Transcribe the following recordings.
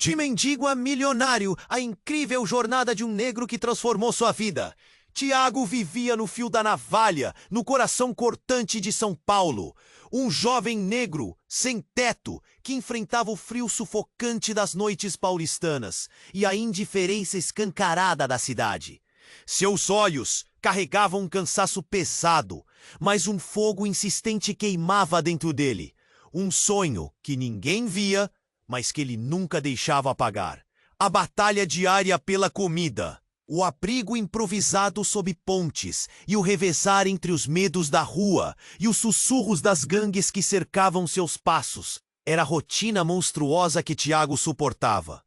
De mendigo a milionário, a incrível jornada de um negro que transformou sua vida. Tiago vivia no fio da navalha, no coração cortante de São Paulo. Um jovem negro, sem teto, que enfrentava o frio sufocante das noites paulistanas e a indiferença escancarada da cidade. Seus olhos carregavam um cansaço pesado, mas um fogo insistente queimava dentro dele. Um sonho que ninguém via, mas que ele nunca deixava apagar. A batalha diária pela comida, o abrigo improvisado sob pontes e o revezar entre os medos da rua e os sussurros das gangues que cercavam seus passos. Era a rotina monstruosa que Tiago suportava.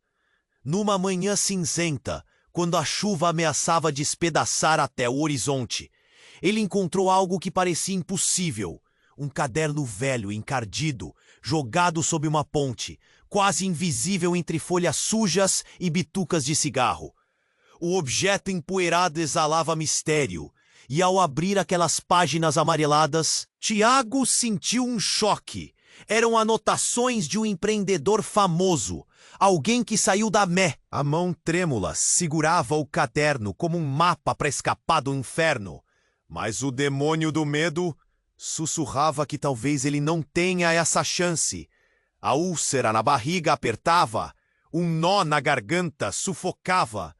Numa manhã cinzenta, quando a chuva ameaçava despedaçar até o horizonte, ele encontrou algo que parecia impossível. Um caderno velho, encardido, jogado sob uma ponte, quase invisível entre folhas sujas e bitucas de cigarro. O objeto empoeirado exalava mistério, e ao abrir aquelas páginas amareladas, Tiago sentiu um choque. Eram anotações de um empreendedor famoso, alguém que saiu da Mé. A mão trêmula segurava o caderno como um mapa para escapar do inferno. Mas o demônio do medo sussurrava que talvez ele não tenha essa chance. A úlcera na barriga apertava, um nó na garganta sufocava.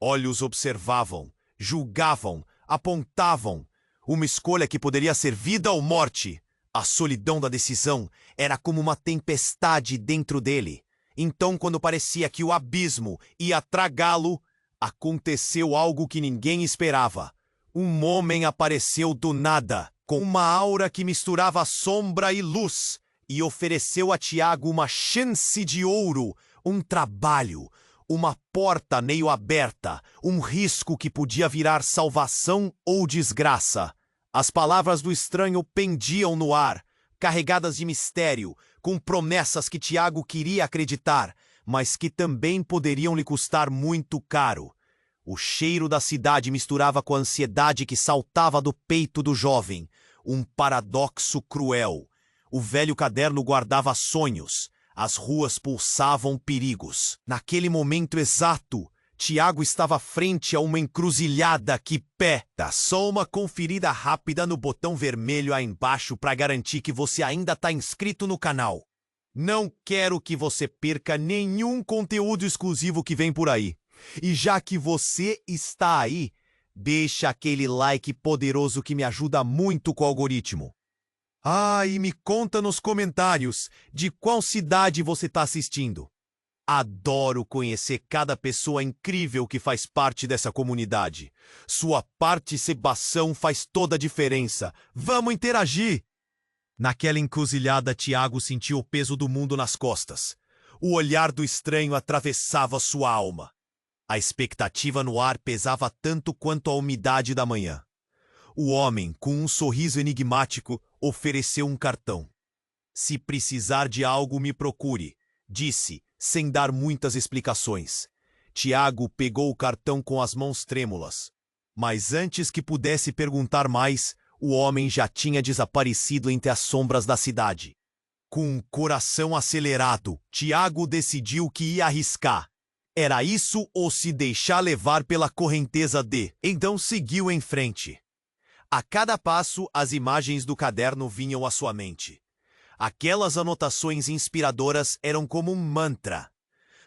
Olhos observavam, julgavam, apontavam. Uma escolha que poderia ser vida ou morte. A solidão da decisão era como uma tempestade dentro dele. Então, quando parecia que o abismo ia tragá-lo, aconteceu algo que ninguém esperava. Um homem apareceu do nada, com uma aura que misturava sombra e luz, e ofereceu a Tiago uma chance de ouro, um trabalho, uma porta meio aberta, um risco que podia virar salvação ou desgraça. As palavras do estranho pendiam no ar, carregadas de mistério, com promessas que Tiago queria acreditar, mas que também poderiam lhe custar muito caro. O cheiro da cidade misturava com a ansiedade que saltava do peito do jovem, um paradoxo cruel. O velho caderno guardava sonhos, as ruas pulsavam perigos. Naquele momento exato, Tiago estava frente a uma encruzilhada que dá só uma conferida rápida no botão vermelho aí embaixo para garantir que você ainda está inscrito no canal. Não quero que você perca nenhum conteúdo exclusivo que vem por aí. E já que você está aí, deixa aquele like poderoso que me ajuda muito com o algoritmo. E me conta nos comentários de qual cidade você está assistindo. Adoro conhecer cada pessoa incrível que faz parte dessa comunidade. Sua participação faz toda a diferença. Vamos interagir! Naquela encruzilhada, Tiago sentiu o peso do mundo nas costas. O olhar do estranho atravessava sua alma. A expectativa no ar pesava tanto quanto a umidade da manhã. O homem, com um sorriso enigmático, ofereceu um cartão. Se precisar de algo, me procure, disse, sem dar muitas explicações. Tiago pegou o cartão com as mãos trêmulas. Mas antes que pudesse perguntar mais, o homem já tinha desaparecido entre as sombras da cidade. Com o coração acelerado, Tiago decidiu que ia arriscar. Era isso ou se deixar levar pela correnteza de... Então seguiu em frente. A cada passo, as imagens do caderno vinham à sua mente. Aquelas anotações inspiradoras eram como um mantra.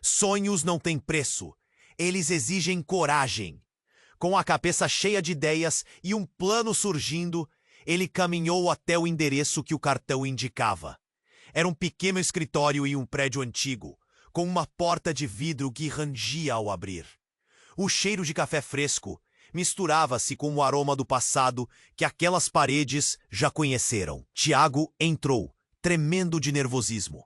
Sonhos não têm preço. Eles exigem coragem. Com a cabeça cheia de ideias e um plano surgindo, ele caminhou até o endereço que o cartão indicava. Era um pequeno escritório em um prédio antigo, com uma porta de vidro que rangia ao abrir. O cheiro de café fresco misturava-se com o aroma do passado que aquelas paredes já conheceram. Tiago entrou, tremendo de nervosismo.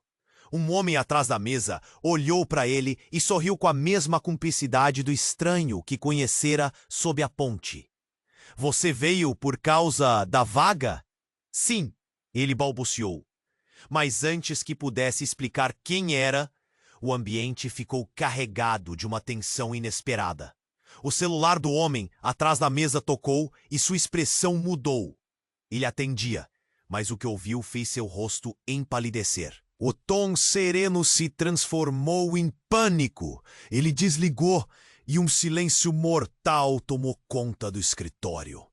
Um homem atrás da mesa olhou para ele e sorriu com a mesma cumplicidade do estranho que conhecera sob a ponte. — Você veio por causa da vaga? — Sim, ele balbuciou. Mas antes que pudesse explicar quem era, o ambiente ficou carregado de uma tensão inesperada. O celular do homem atrás da mesa tocou e sua expressão mudou. Ele atendia, mas o que ouviu fez seu rosto empalidecer. O tom sereno se transformou em pânico. Ele desligou e um silêncio mortal tomou conta do escritório.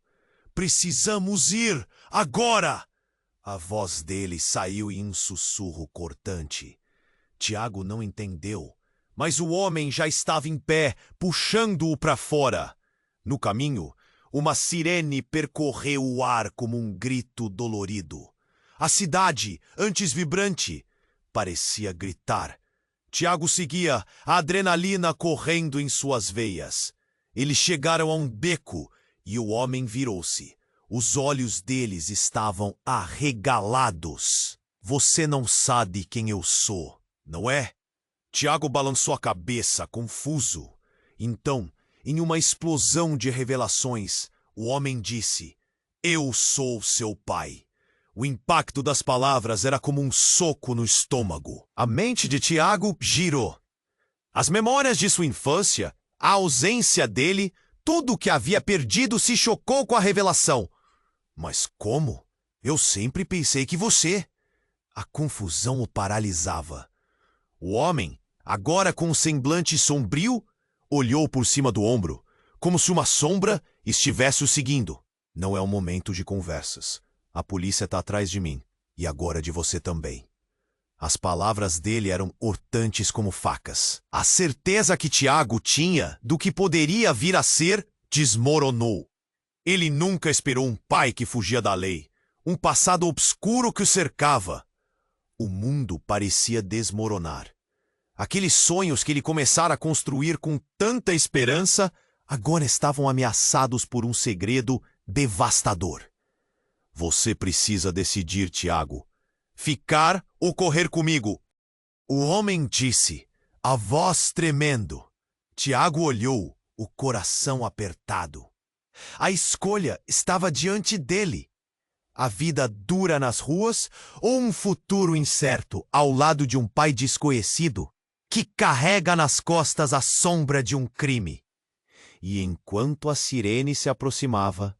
Precisamos ir, agora! A voz dele saiu em um sussurro cortante. Tiago não entendeu, mas o homem já estava em pé, puxando-o para fora. No caminho, uma sirene percorreu o ar como um grito dolorido. A cidade, antes vibrante, parecia gritar. Tiago seguia, a adrenalina correndo em suas veias. Eles chegaram a um beco e o homem virou-se. Os olhos deles estavam arregalados. Você não sabe quem eu sou, não é? Tiago balançou a cabeça, confuso. Então, em uma explosão de revelações, o homem disse: Eu sou seu pai. O impacto das palavras era como um soco no estômago. A mente de Tiago girou. As memórias de sua infância, a ausência dele, tudo o que havia perdido se chocou com a revelação. Mas como? Eu sempre pensei que você... A confusão o paralisava. O homem, agora com um semblante sombrio, olhou por cima do ombro, como se uma sombra estivesse o seguindo. Não é um momento de conversas. A polícia está atrás de mim, e agora de você também. As palavras dele eram cortantes como facas. A certeza que Tiago tinha do que poderia vir a ser desmoronou. Ele nunca esperou um pai que fugia da lei, um passado obscuro que o cercava. O mundo parecia desmoronar. Aqueles sonhos que ele começara a construir com tanta esperança, agora estavam ameaçados por um segredo devastador. Você precisa decidir, Tiago. Ficar ou correr comigo? O homem disse, a voz tremendo. Tiago olhou, o coração apertado. A escolha estava diante dele. A vida dura nas ruas ou um futuro incerto ao lado de um pai desconhecido que carrega nas costas a sombra de um crime. E enquanto a sirene se aproximava,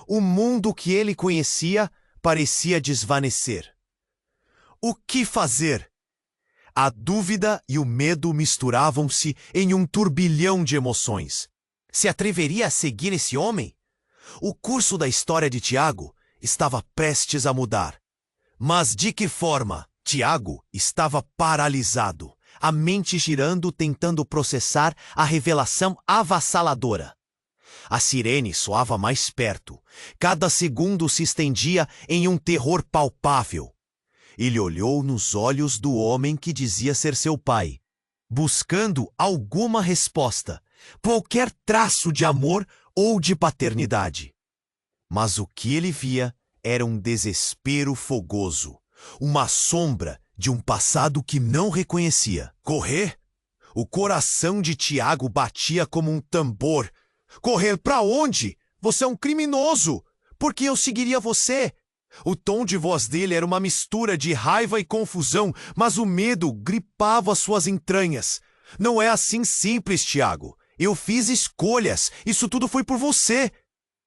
o mundo que ele conhecia parecia desvanecer. O que fazer? A dúvida e o medo misturavam-se em um turbilhão de emoções. Se atreveria a seguir esse homem? O curso da história de Tiago estava prestes a mudar. Mas de que forma? Tiago estava paralisado, a mente girando tentando processar a revelação avassaladora. A sirene soava mais perto. Cada segundo se estendia em um terror palpável. Ele olhou nos olhos do homem que dizia ser seu pai, buscando alguma resposta, qualquer traço de amor ou de paternidade. Mas o que ele via era um desespero fogoso, uma sombra de um passado que não reconhecia. Correr? O coração de Tiago batia como um tambor. Correr para onde? Você é um criminoso! Por que eu seguiria você? O tom de voz dele era uma mistura de raiva e confusão, mas o medo gripava suas entranhas. Não é assim simples, Tiago. Eu fiz escolhas. Isso tudo foi por você,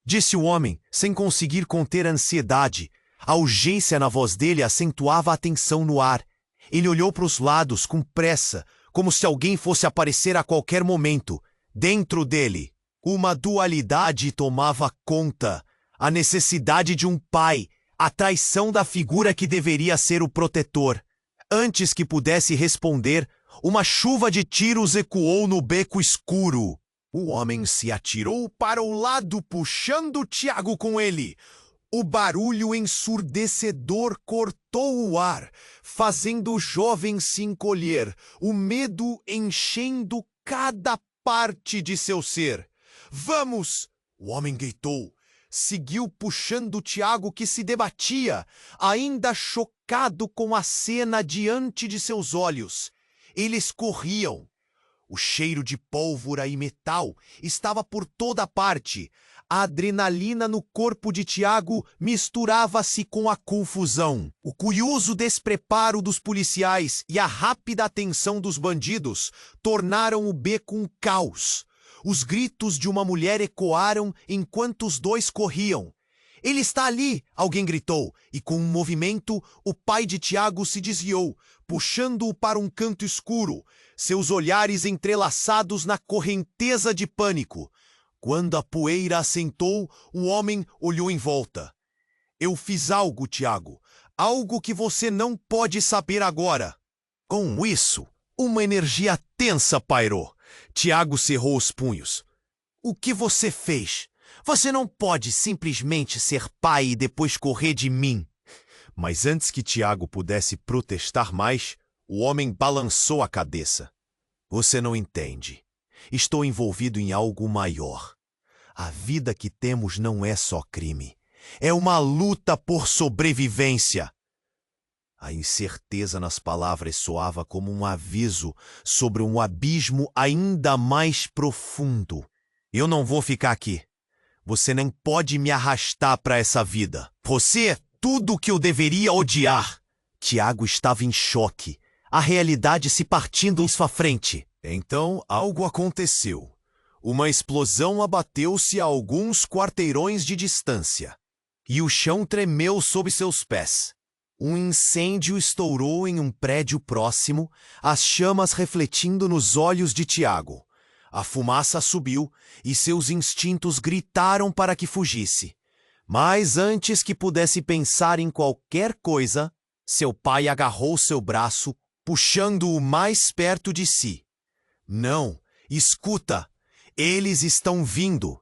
disse o homem, sem conseguir conter a ansiedade. A urgência na voz dele acentuava a tensão no ar. Ele olhou para os lados com pressa, como se alguém fosse aparecer a qualquer momento. Dentro dele, uma dualidade tomava conta. A necessidade de um pai, a traição da figura que deveria ser o protetor. Antes que pudesse responder, uma chuva de tiros ecoou no beco escuro. O homem se atirou para o lado, puxando Tiago com ele. O barulho ensurdecedor cortou o ar, fazendo o jovem se encolher, o medo enchendo cada parte de seu ser. Vamos! O homem gritou. Seguiu puxando Tiago, que se debatia, ainda chocado com a cena diante de seus olhos. Eles corriam. O cheiro de pólvora e metal estava por toda parte. A adrenalina no corpo de Tiago misturava-se com a confusão. O curioso despreparo dos policiais e a rápida atenção dos bandidos tornaram o beco um caos. Os gritos de uma mulher ecoaram enquanto os dois corriam. Ele está ali, alguém gritou, e com um movimento, o pai de Tiago se desviou, puxando-o para um canto escuro, seus olhares entrelaçados na correnteza de pânico. Quando a poeira assentou, o homem olhou em volta. Eu fiz algo, Tiago. Algo que você não pode saber agora. Com isso, uma energia tensa pairou. Tiago cerrou os punhos. O que você fez? Você não pode simplesmente ser pai e depois correr de mim. Mas antes que Tiago pudesse protestar mais, o homem balançou a cabeça. Você não entende. Estou envolvido em algo maior. A vida que temos não é só crime. É uma luta por sobrevivência. A incerteza nas palavras soava como um aviso sobre um abismo ainda mais profundo. Eu não vou ficar aqui. Você nem pode me arrastar para essa vida. Você é tudo o que eu deveria odiar. Tiago estava em choque. A realidade se partindo em sua frente. Então, algo aconteceu. Uma explosão abateu-se a alguns quarteirões de distância. E o chão tremeu sob seus pés. Um incêndio estourou em um prédio próximo, as chamas refletindo nos olhos de Tiago. A fumaça subiu e seus instintos gritaram para que fugisse. Mas antes que pudesse pensar em qualquer coisa, seu pai agarrou seu braço, puxando-o mais perto de si. Não, escuta, eles estão vindo.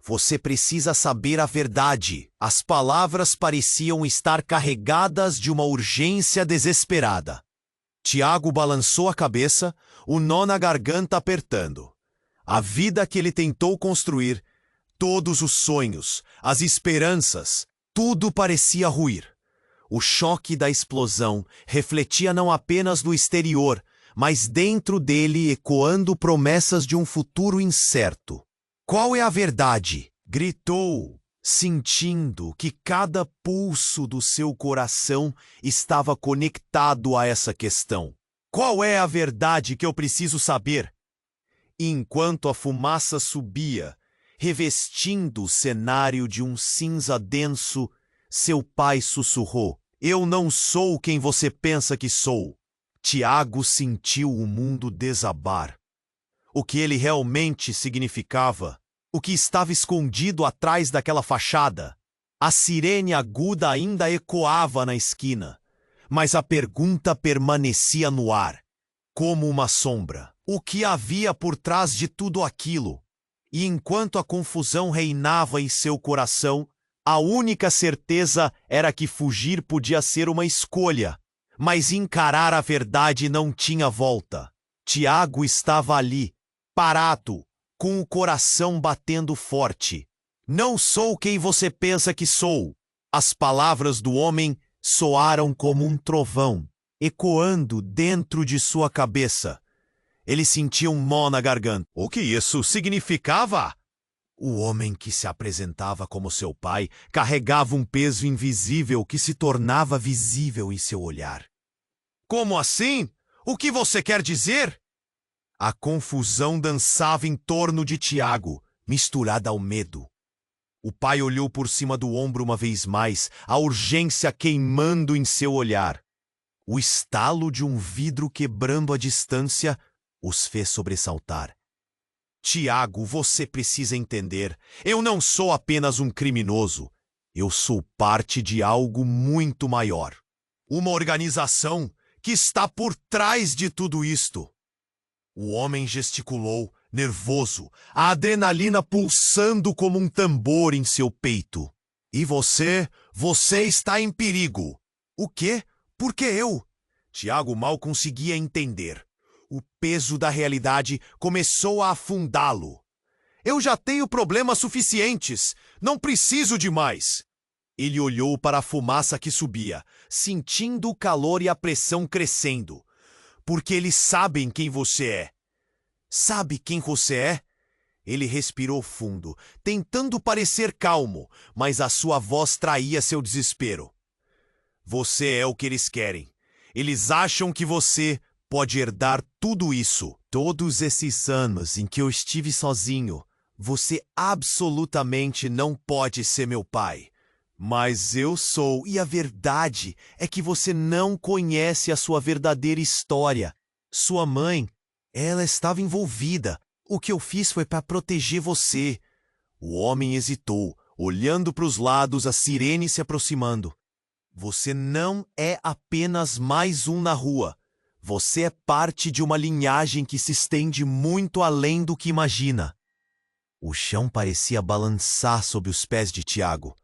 Você precisa saber a verdade. As palavras pareciam estar carregadas de uma urgência desesperada. Tiago balançou a cabeça, o nó na garganta apertando. A vida que ele tentou construir, todos os sonhos, as esperanças, tudo parecia ruir. O choque da explosão refletia não apenas no exterior, mas dentro dele ecoando promessas de um futuro incerto. Qual é a verdade? Gritou, sentindo que cada pulso do seu coração estava conectado a essa questão. Qual é a verdade que eu preciso saber? Enquanto a fumaça subia, revestindo o cenário de um cinza denso, seu pai sussurrou: Eu não sou quem você pensa que sou. Tiago sentiu o mundo desabar. O que ele realmente significava, o que estava escondido atrás daquela fachada. A sirene aguda ainda ecoava na esquina, mas a pergunta permanecia no ar, como uma sombra. O que havia por trás de tudo aquilo? E enquanto a confusão reinava em seu coração, a única certeza era que fugir podia ser uma escolha, mas encarar a verdade não tinha volta. Tiago estava ali, parado, com o coração batendo forte. Não sou quem você pensa que sou. As palavras do homem soaram como um trovão, ecoando dentro de sua cabeça. Ele sentia um nó na garganta. O que isso significava? O homem que se apresentava como seu pai carregava um peso invisível que se tornava visível em seu olhar. Como assim? O que você quer dizer? A confusão dançava em torno de Tiago, misturada ao medo. O pai olhou por cima do ombro uma vez mais, a urgência queimando em seu olhar. O estalo de um vidro quebrando à distância os fez sobressaltar. Tiago, você precisa entender. Eu não sou apenas um criminoso. Eu sou parte de algo muito maior. Uma organização que está por trás de tudo isto. O homem gesticulou, nervoso, a adrenalina pulsando como um tambor em seu peito. E você está em perigo. O quê? Por que eu? Tiago mal conseguia entender. O peso da realidade começou a afundá-lo. Eu já tenho problemas suficientes. Não preciso de mais. Ele olhou para a fumaça que subia, sentindo o calor e a pressão crescendo. Porque eles sabem quem você é. Sabe quem você é? Ele respirou fundo, tentando parecer calmo, mas a sua voz traía seu desespero. Você é o que eles querem. Eles acham que você pode herdar tudo isso. Todos esses anos em que eu estive sozinho, você absolutamente não pode ser meu pai. Mas eu sou, e a verdade é que você não conhece a sua verdadeira história. Sua mãe, ela estava envolvida. O que eu fiz foi para proteger você. O homem hesitou, olhando para os lados, a sirene se aproximando. Você não é apenas mais um na rua. Você é parte de uma linhagem que se estende muito além do que imagina. O chão parecia balançar sob os pés de Tiago.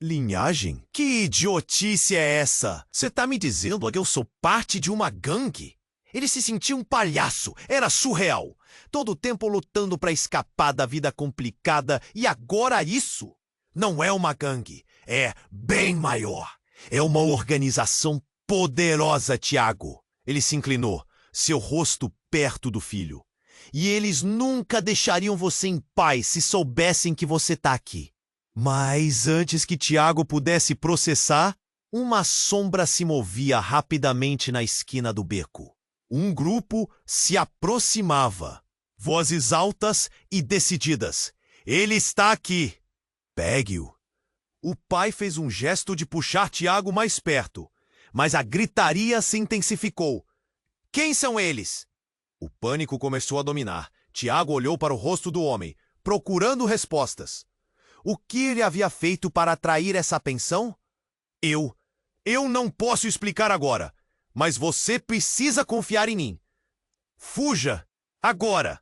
Linhagem? Que idiotice é essa? Você tá me dizendo que eu sou parte de uma gangue? Ele se sentia um palhaço, era surreal. Todo o tempo lutando para escapar da vida complicada e agora isso? Não é uma gangue, é bem maior. É uma organização poderosa, Tiago. Ele se inclinou, seu rosto perto do filho. E eles nunca deixariam você em paz se soubessem que você tá aqui. Mas antes que Tiago pudesse processar, uma sombra se movia rapidamente na esquina do beco. Um grupo se aproximava. Vozes altas e decididas. Ele está aqui. Pegue-o. O pai fez um gesto de puxar Tiago mais perto, mas a gritaria se intensificou. Quem são eles? O pânico começou a dominar. Tiago olhou para o rosto do homem, procurando respostas. O que ele havia feito para atrair essa atenção? Eu não posso explicar agora, mas você precisa confiar em mim. Fuja, agora!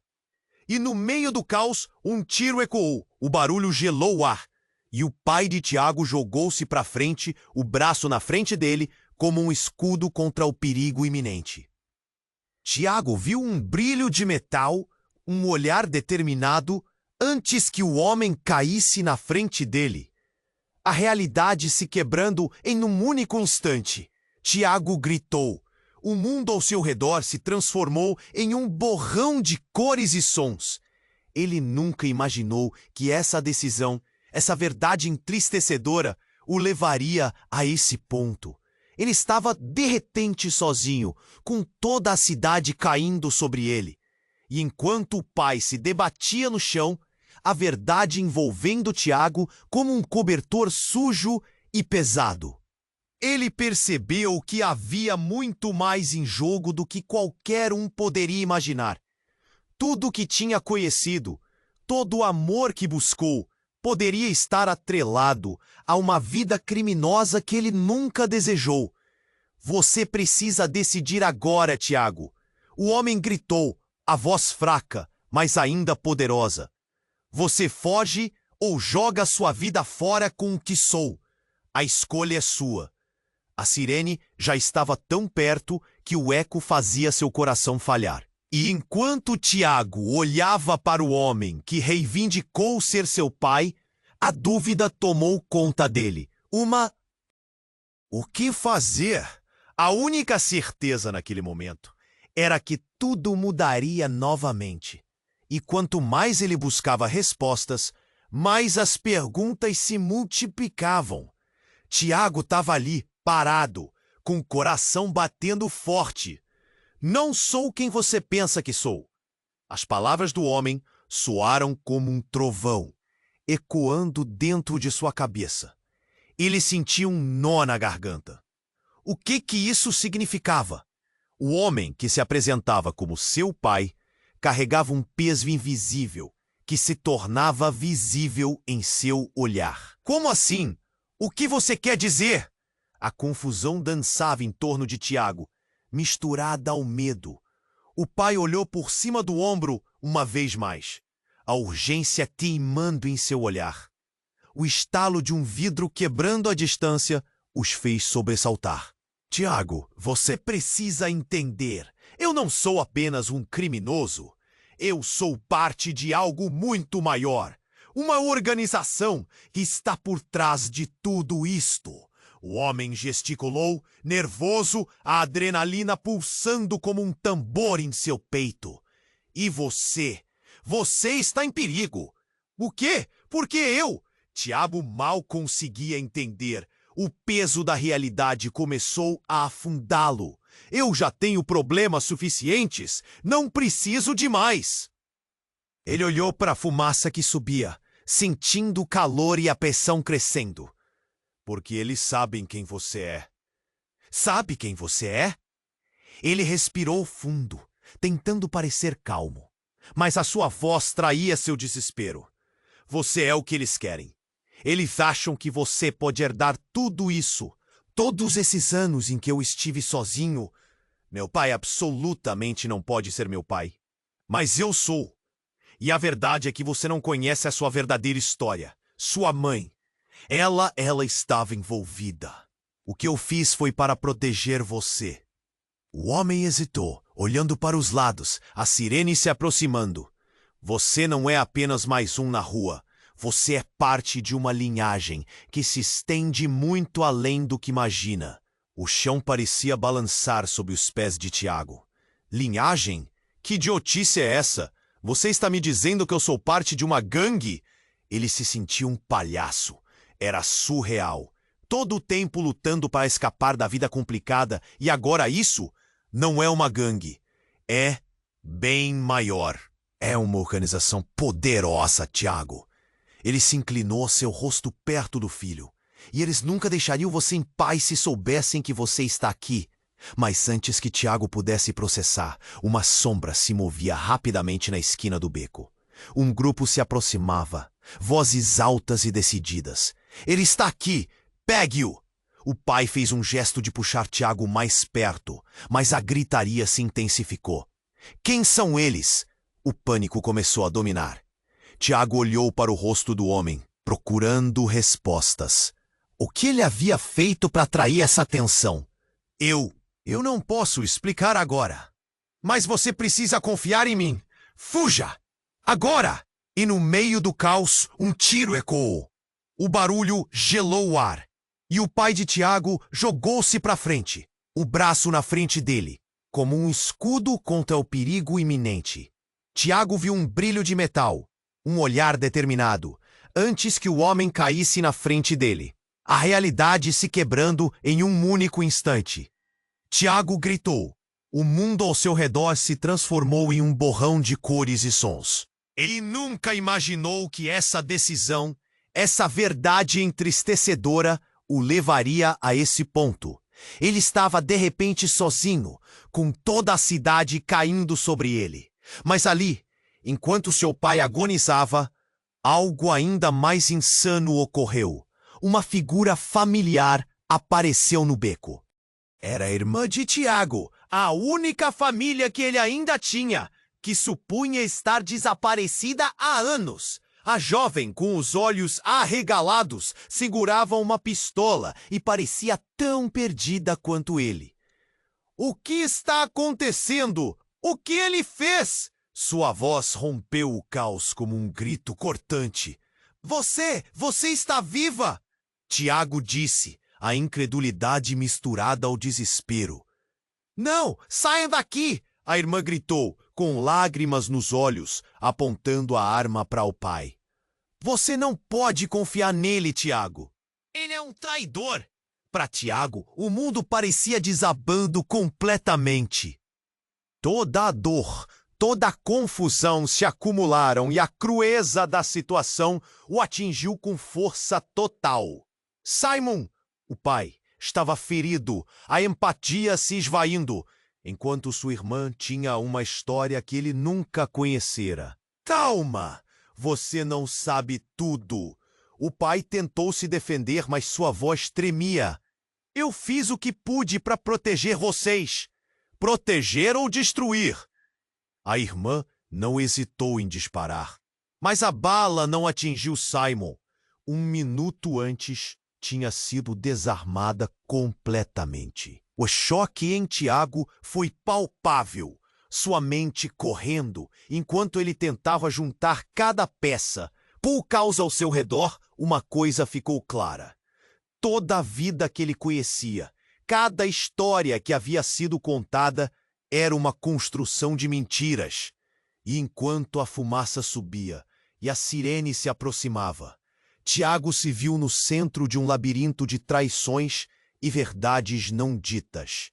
E no meio do caos, um tiro ecoou. O barulho gelou o ar. E o pai de Tiago jogou-se para frente, o braço na frente dele, como um escudo contra o perigo iminente. Tiago viu um brilho de metal, um olhar determinado, antes que o homem caísse na frente dele. A realidade se quebrando em um único instante. Tiago gritou. O mundo ao seu redor se transformou em um borrão de cores e sons. Ele nunca imaginou que essa decisão, essa verdade entristecedora, o levaria a esse ponto. Ele estava derretente sozinho, com toda a cidade caindo sobre ele. E enquanto o pai se debatia no chão, a verdade envolvendo Tiago como um cobertor sujo e pesado. Ele percebeu que havia muito mais em jogo do que qualquer um poderia imaginar. Tudo o que tinha conhecido, todo o amor que buscou, poderia estar atrelado a uma vida criminosa que ele nunca desejou. Você precisa decidir agora, Tiago. O homem gritou, a voz fraca, mas ainda poderosa. Você foge ou joga sua vida fora com o que sou. A escolha é sua. A sirene já estava tão perto que o eco fazia seu coração falhar. E enquanto Tiago olhava para o homem que reivindicou ser seu pai, a dúvida tomou conta dele. O que fazer? A única certeza naquele momento era que tudo mudaria novamente. E quanto mais ele buscava respostas, mais as perguntas se multiplicavam. Tiago estava ali, parado, com o coração batendo forte. Não sou quem você pensa que sou. As palavras do homem soaram como um trovão, ecoando dentro de sua cabeça. Ele sentia um nó na garganta. O que isso significava? O homem que se apresentava como seu pai carregava um peso invisível que se tornava visível em seu olhar. Como assim? O que você quer dizer? A confusão dançava em torno de Tiago, misturada ao medo. O pai olhou por cima do ombro uma vez mais, a urgência queimando em seu olhar. O estalo de um vidro quebrando a distância os fez sobressaltar. Tiago, você precisa entender. Eu não sou apenas um criminoso. Eu sou parte de algo muito maior. Uma organização que está por trás de tudo isto. O homem gesticulou, nervoso, a adrenalina pulsando como um tambor em seu peito. E você está em perigo. O quê? Por que eu? Tiago mal conseguia entender. O peso da realidade começou a afundá-lo. Eu já tenho problemas suficientes, não preciso de mais. Ele olhou para a fumaça que subia, sentindo o calor e a pressão crescendo. Porque eles sabem quem você é. Sabe quem você é? Ele respirou fundo, tentando parecer calmo. Mas a sua voz traía seu desespero. Você é o que eles querem. Eles acham que você pode herdar tudo isso. Todos esses anos em que eu estive sozinho, meu pai absolutamente não pode ser meu pai. Mas eu sou. E a verdade é que você não conhece a sua verdadeira história. Sua mãe. Ela estava envolvida. O que eu fiz foi para proteger você. O homem hesitou, olhando para os lados, a sirene se aproximando. Você não é apenas mais um na rua. Você é parte de uma linhagem que se estende muito além do que imagina. O chão parecia balançar sob os pés de Tiago. Linhagem? Que idiotice é essa? Você está me dizendo que eu sou parte de uma gangue? Ele se sentia um palhaço. Era surreal. Todo o tempo lutando para escapar da vida complicada e agora isso? Não é uma gangue. É bem maior. É uma organização poderosa, Tiago. Ele se inclinou, seu rosto perto do filho. E eles nunca deixariam você em paz se soubessem que você está aqui. Mas antes que Tiago pudesse processar, uma sombra se movia rapidamente na esquina do beco. Um grupo se aproximava, vozes altas e decididas. Ele está aqui! Pegue-o! O pai fez um gesto de puxar Tiago mais perto, mas a gritaria se intensificou. Quem são eles? O pânico começou a dominar. Tiago olhou para o rosto do homem, procurando respostas. O que ele havia feito para atrair essa atenção? Eu não posso explicar agora. Mas você precisa confiar em mim. Fuja! Agora! E no meio do caos, um tiro ecoou. O barulho gelou o ar. E o pai de Tiago jogou-se para frente, o braço na frente dele, como um escudo contra o perigo iminente. Tiago viu um brilho de metal, um olhar determinado, antes que o homem caísse na frente dele. A realidade se quebrando em um único instante. Tiago gritou. O mundo ao seu redor se transformou em um borrão de cores e sons. Ele nunca imaginou que essa decisão, essa verdade entristecedora, o levaria a esse ponto. Ele estava de repente sozinho, com toda a cidade caindo sobre ele. Mas ali, enquanto seu pai agonizava, algo ainda mais insano ocorreu. Uma figura familiar apareceu no beco. Era a irmã de Tiago, a única família que ele ainda tinha, que supunha estar desaparecida há anos. A jovem, com os olhos arregalados, segurava uma pistola e parecia tão perdida quanto ele. O que está acontecendo? O que ele fez? Sua voz rompeu o caos como um grito cortante. Você está viva! Tiago disse, a incredulidade misturada ao desespero. Não, saiam daqui! A irmã gritou, com lágrimas nos olhos, apontando a arma para o pai. Você não pode confiar nele, Tiago. Ele é um traidor. Para Tiago, o mundo parecia desabando completamente. Toda a dor, toda a confusão se acumularam e a crueza da situação o atingiu com força total. Simon, o pai, estava ferido, a empatia se esvaindo, enquanto sua irmã tinha uma história que ele nunca conhecera. Calma! Você não sabe tudo. O pai tentou se defender, mas sua voz tremia. Eu fiz o que pude para proteger vocês. Proteger ou destruir? A irmã não hesitou em disparar. Mas a bala não atingiu Simon. 1 minuto antes, tinha sido desarmada completamente. O choque em Tiago foi palpável. Sua mente correndo, enquanto ele tentava juntar cada peça. Por causa ao seu redor, uma coisa ficou clara. Toda a vida que ele conhecia, cada história que havia sido contada, era uma construção de mentiras. E enquanto a fumaça subia e a sirene se aproximava, Tiago se viu no centro de um labirinto de traições e verdades não ditas.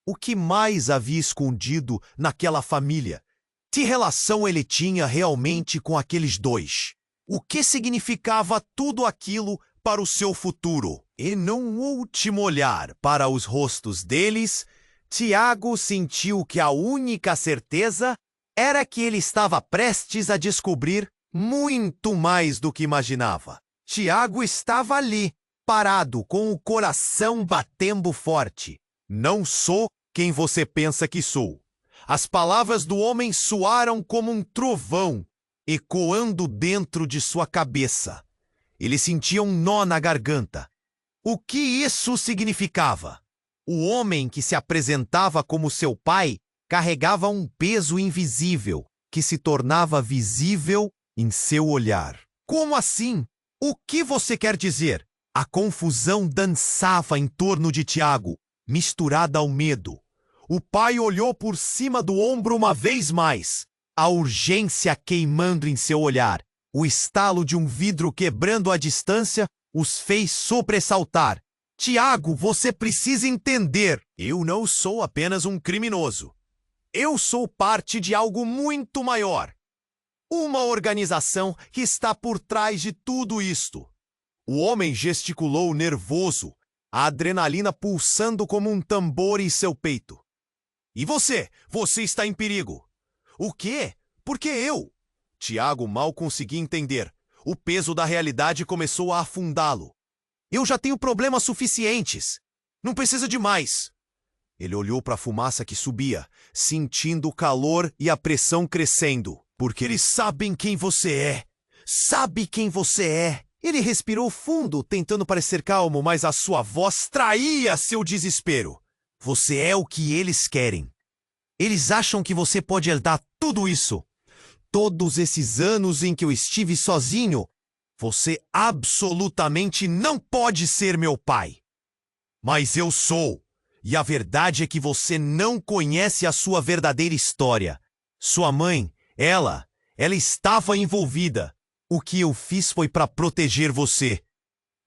O que mais havia escondido naquela família? Que relação ele tinha realmente com aqueles dois? O que significava tudo aquilo para o seu futuro. E num último olhar para os rostos deles, Tiago sentiu que a única certeza era que ele estava prestes a descobrir muito mais do que imaginava. Tiago estava ali, parado, com o coração batendo forte. Não sou quem você pensa que sou. As palavras do homem soaram como um trovão, ecoando dentro de sua cabeça. Ele sentia um nó na garganta. O que isso significava? O homem que se apresentava como seu pai carregava um peso invisível que se tornava visível em seu olhar. Como assim? O que você quer dizer? A confusão dançava em torno de Tiago, misturada ao medo. O pai olhou por cima do ombro uma vez mais, a urgência queimando em seu olhar. O estalo de um vidro quebrando à distância os fez sobressaltar. Tiago, você precisa entender. Eu não sou apenas um criminoso. Eu sou parte de algo muito maior. Uma organização que está por trás de tudo isto. O homem gesticulou nervoso, a adrenalina pulsando como um tambor em seu peito. E você? Você está em perigo. O quê? Por que eu? Tiago mal conseguia entender. O peso da realidade começou a afundá-lo. Eu já tenho problemas suficientes. Não precisa de mais. Ele olhou para a fumaça que subia, sentindo o calor e a pressão crescendo. Porque eles sabem quem você é. Sabe quem você é. Ele respirou fundo, tentando parecer calmo, mas a sua voz traía seu desespero. Você é o que eles querem. Eles acham que você pode herdar tudo isso. Todos esses anos em que eu estive sozinho, você absolutamente não pode ser meu pai. Mas eu sou. E a verdade é que você não conhece a sua verdadeira história. Sua mãe, ela estava envolvida. O que eu fiz foi para proteger você.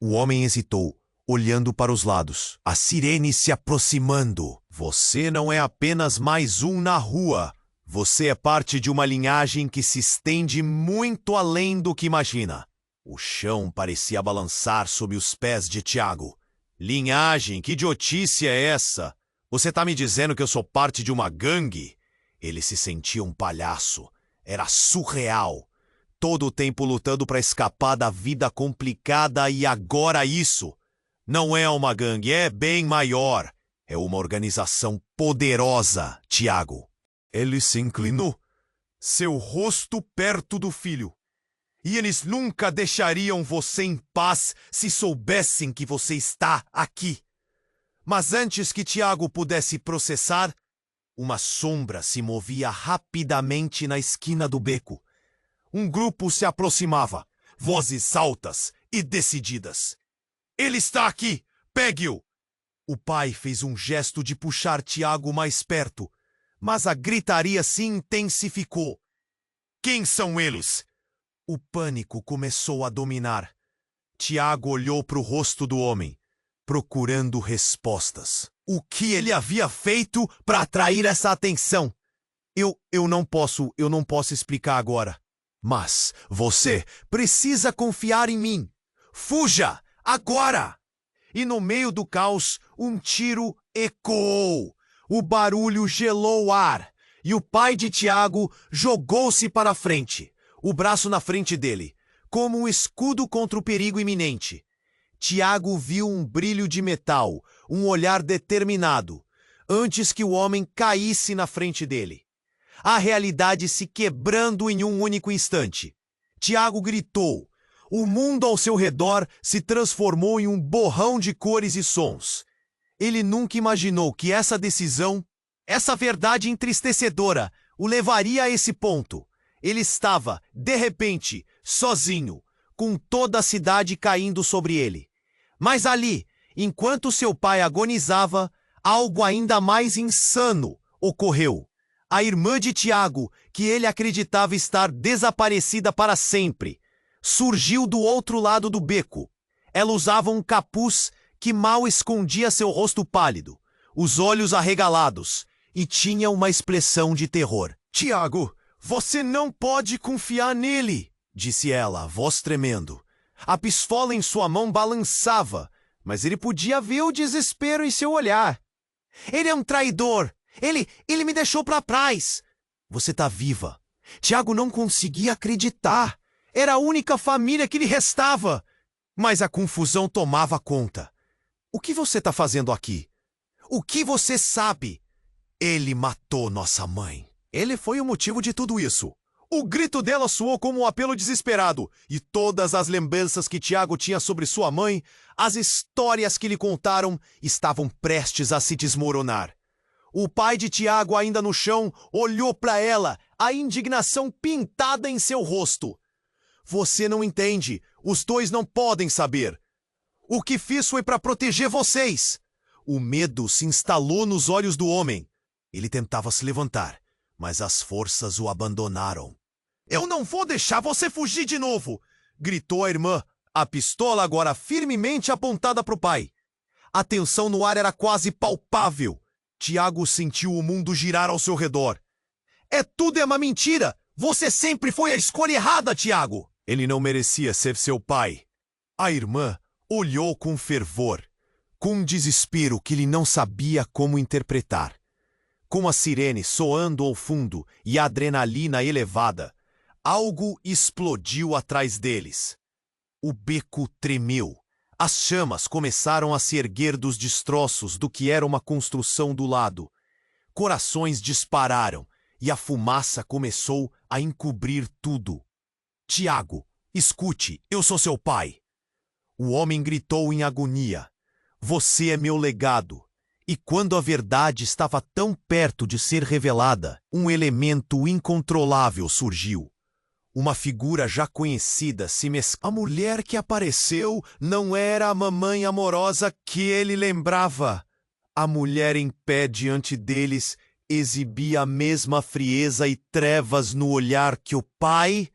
O homem hesitou, olhando para os lados. A sirene se aproximando. Você não é apenas mais um na rua. Você é parte de uma linhagem que se estende muito além do que imagina. O chão parecia balançar sob os pés de Tiago. Linhagem? Que idiotice é essa? Você tá me dizendo que eu sou parte de uma gangue? Ele se sentia um palhaço. Era surreal. Todo o tempo lutando para escapar da vida complicada e agora isso. Não é uma gangue, é bem maior. É uma organização poderosa, Tiago. Ele se inclinou, seu rosto perto do filho. E eles nunca deixariam você em paz se soubessem que você está aqui. Mas antes que Tiago pudesse processar, uma sombra se movia rapidamente na esquina do beco. Um grupo se aproximava, vozes altas e decididas. Ele está aqui! Pegue-o! O pai fez um gesto de puxar Tiago mais perto, mas a gritaria se intensificou. Quem são eles? O pânico começou a dominar. Tiago olhou para o rosto do homem, procurando respostas. O que ele havia feito para atrair essa atenção? Eu não posso explicar agora. Mas você precisa confiar em mim. Fuja, agora! E no meio do caos, um tiro ecoou. O barulho gelou o ar. E o pai de Tiago jogou-se para a frente, o braço na frente dele, como um escudo contra o perigo iminente. Tiago viu um brilho de metal, um olhar determinado, antes que o homem caísse na frente dele. A realidade se quebrando em um único instante. Tiago gritou. O mundo ao seu redor se transformou em um borrão de cores e sons. Ele nunca imaginou que essa decisão, essa verdade entristecedora, o levaria a esse ponto. Ele estava, de repente, sozinho, com toda a cidade caindo sobre ele. Mas ali, enquanto seu pai agonizava, algo ainda mais insano ocorreu. A irmã de Tiago, que ele acreditava estar desaparecida para sempre, surgiu do outro lado do beco. Ela usava um capuz que mal escondia seu rosto pálido, os olhos arregalados, e tinha uma expressão de terror. Tiago, você não pode confiar nele, disse ela, voz tremendo. A pistola em sua mão balançava, mas ele podia ver o desespero em seu olhar. Ele é um traidor! Ele me deixou para trás! Você tá viva. Tiago não conseguia acreditar. Era a única família que lhe restava. Mas a confusão tomava conta. O que você tá fazendo aqui? O que você sabe? Ele matou nossa mãe. Ele foi o motivo de tudo isso. O grito dela soou como um apelo desesperado, e todas as lembranças que Tiago tinha sobre sua mãe, as histórias que lhe contaram, estavam prestes a se desmoronar. O pai de Tiago, ainda no chão, olhou para ela, a indignação pintada em seu rosto. Você não entende. Os dois não podem saber. O que fiz foi para proteger vocês. O medo se instalou nos olhos do homem. Ele tentava se levantar, mas as forças o abandonaram. Eu não vou deixar você fugir de novo! Gritou a irmã, a pistola agora firmemente apontada para o pai. A tensão no ar era quase palpável. Tiago sentiu o mundo girar ao seu redor. Tudo é uma mentira! Você sempre foi a escolha errada, Tiago! Ele não merecia ser seu pai. A irmã olhou com fervor, com um desespero que ele não sabia como interpretar. Com a sirene soando ao fundo e a adrenalina elevada, algo explodiu atrás deles. O beco tremeu. As chamas começaram a se erguer dos destroços do que era uma construção do lado. Corações dispararam e a fumaça começou a encobrir tudo. Tiago, escute, eu sou seu pai. O homem gritou em agonia. Você é meu legado. E quando a verdade estava tão perto de ser revelada, um elemento incontrolável surgiu. Uma figura já conhecida se mesclou. A mulher que apareceu não era a mamãe amorosa que ele lembrava. A mulher em pé diante deles exibia a mesma frieza e trevas no olhar que o pai,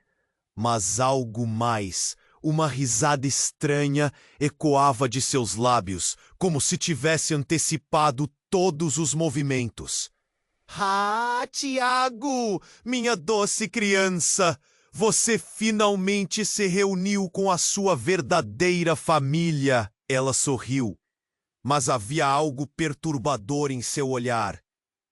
mas algo mais. Uma risada estranha ecoava de seus lábios, como se tivesse antecipado todos os movimentos. Ah, Tiago, minha doce criança! Você finalmente se reuniu com a sua verdadeira família. Ela sorriu, mas havia algo perturbador em seu olhar.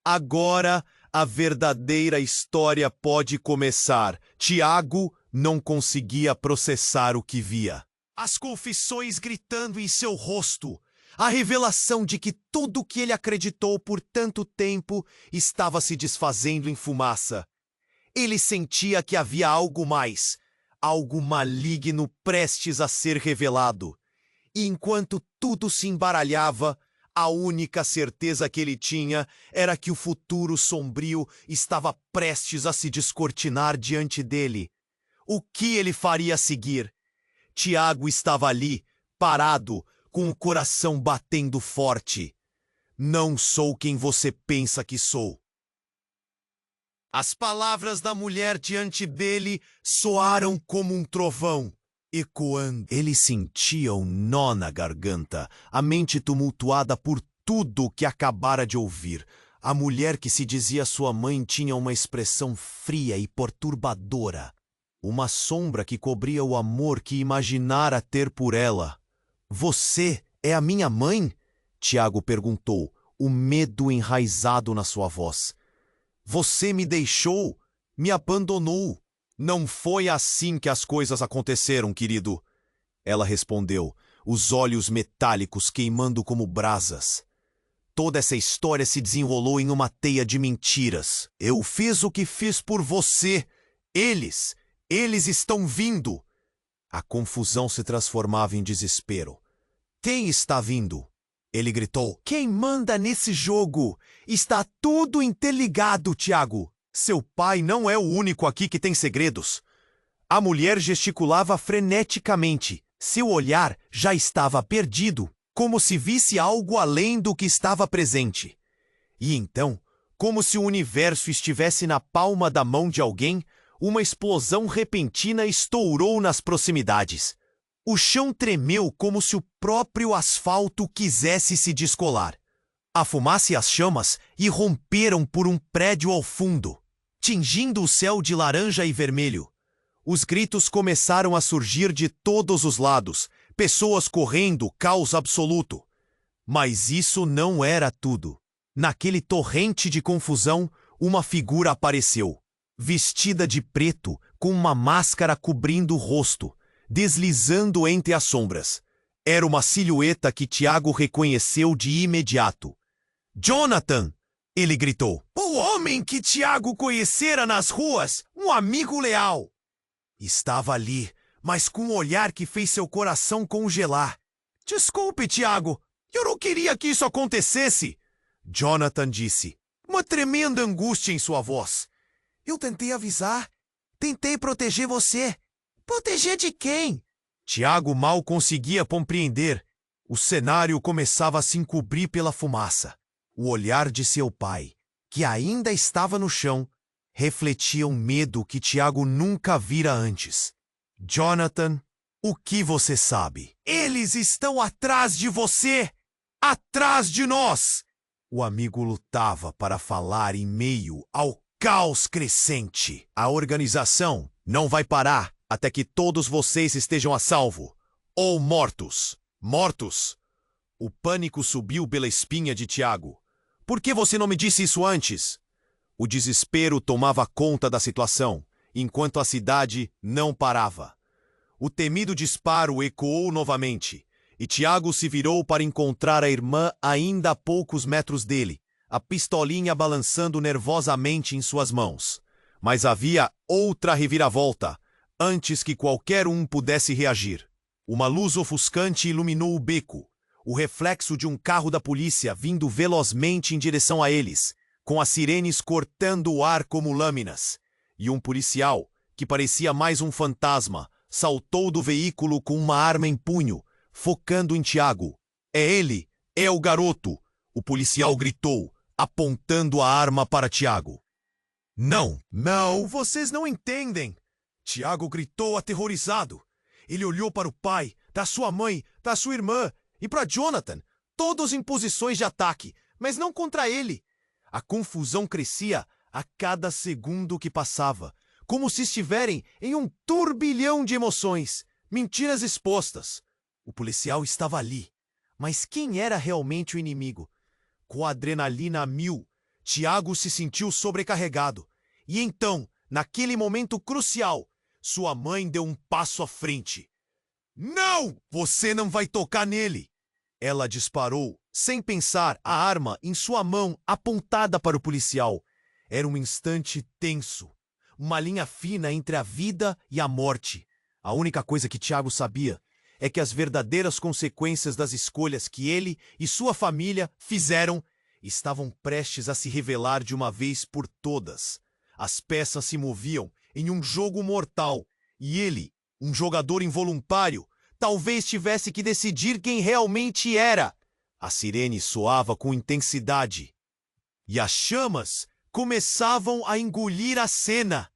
Agora, a verdadeira história pode começar. Tiago não conseguia processar o que via. As confissões gritando em seu rosto. A revelação de que tudo o que ele acreditou por tanto tempo estava se desfazendo em fumaça. Ele sentia que havia algo mais, algo maligno prestes a ser revelado. E enquanto tudo se embaralhava, a única certeza que ele tinha era que o futuro sombrio estava prestes a se descortinar diante dele. O que ele faria a seguir? Tiago estava ali, parado, com o coração batendo forte. Não sou quem você pensa que sou. As palavras da mulher diante dele soaram como um trovão, ecoando. Ele sentia um nó na garganta, a mente tumultuada por tudo o que acabara de ouvir. A mulher que se dizia sua mãe tinha uma expressão fria e perturbadora. Uma sombra que cobria o amor que imaginara ter por ela. Você é a minha mãe? Tiago perguntou, o medo enraizado na sua voz. Você me deixou, me abandonou. Não foi assim que as coisas aconteceram, querido. Ela respondeu, os olhos metálicos queimando como brasas. Toda essa história se desenrolou em uma teia de mentiras. Eu fiz o que fiz por você. Eles estão vindo. A confusão se transformava em desespero. Quem está vindo? Ele gritou. Quem manda nesse jogo? Está tudo interligado, Tiago. Seu pai não é o único aqui que tem segredos. A mulher gesticulava freneticamente. Seu olhar já estava perdido, como se visse algo além do que estava presente. E então, como se o universo estivesse na palma da mão de alguém, uma explosão repentina estourou nas proximidades. O chão tremeu como se o próprio asfalto quisesse se descolar. A fumaça e as chamas irromperam por um prédio ao fundo, tingindo o céu de laranja e vermelho. Os gritos começaram a surgir de todos os lados, pessoas correndo, caos absoluto. Mas isso não era tudo. Naquele torrente de confusão, uma figura apareceu, vestida de preto, com uma máscara cobrindo o rosto, deslizando entre as sombras. Era uma silhueta que Tiago reconheceu de imediato. "Jonathan!" ele gritou. "O homem que Tiago conhecera nas ruas, um amigo leal." Estava ali, mas com um olhar que fez seu coração congelar. "Desculpe, Tiago, eu não queria que isso acontecesse." Jonathan disse, uma tremenda angústia em sua voz. "Eu tentei avisar, tentei proteger você." "Proteger de quem?" Tiago mal conseguia compreender. O cenário começava a se encobrir pela fumaça. O olhar de seu pai, que ainda estava no chão, refletia um medo que Tiago nunca vira antes. "Jonathan, o que você sabe?" "Eles estão atrás de você! Atrás de nós!" O amigo lutava para falar em meio ao caos crescente. "A organização não vai parar até que todos vocês estejam a salvo. Ou mortos." "Mortos?" O pânico subiu pela espinha de Tiago. "Por que você não me disse isso antes?" O desespero tomava conta da situação, enquanto a cidade não parava. O temido disparo ecoou novamente, e Tiago se virou para encontrar a irmã ainda a poucos metros dele, a pistolinha balançando nervosamente em suas mãos. Mas havia outra reviravolta, antes que qualquer um pudesse reagir. Uma luz ofuscante iluminou o beco, o reflexo de um carro da polícia vindo velozmente em direção a eles, com as sirenes cortando o ar como lâminas. E um policial, que parecia mais um fantasma, saltou do veículo com uma arma em punho, focando em Tiago. "É ele! É o garoto!" O policial gritou, apontando a arma para Tiago. Não, vocês não entendem!" Tiago gritou aterrorizado. Ele olhou para o pai, da sua mãe, da sua irmã e para Jonathan, todos em posições de ataque, mas não contra ele. A confusão crescia a cada segundo que passava, como se estiverem em um turbilhão de emoções, mentiras expostas. O policial estava ali, mas quem era realmente o inimigo? Com a adrenalina a mil, Tiago se sentiu sobrecarregado. E então, naquele momento crucial, sua mãe deu um passo à frente. "Não! Você não vai tocar nele!" Ela disparou, sem pensar, a arma em sua mão apontada para o policial. Era um instante tenso, uma linha fina entre a vida e a morte. A única coisa que Tiago sabia é que as verdadeiras consequências das escolhas que ele e sua família fizeram estavam prestes a se revelar de uma vez por todas. As peças se moviam em um jogo mortal, e ele, um jogador involuntário, talvez tivesse que decidir quem realmente era. A sirene soava com intensidade, e as chamas começavam a engolir a cena.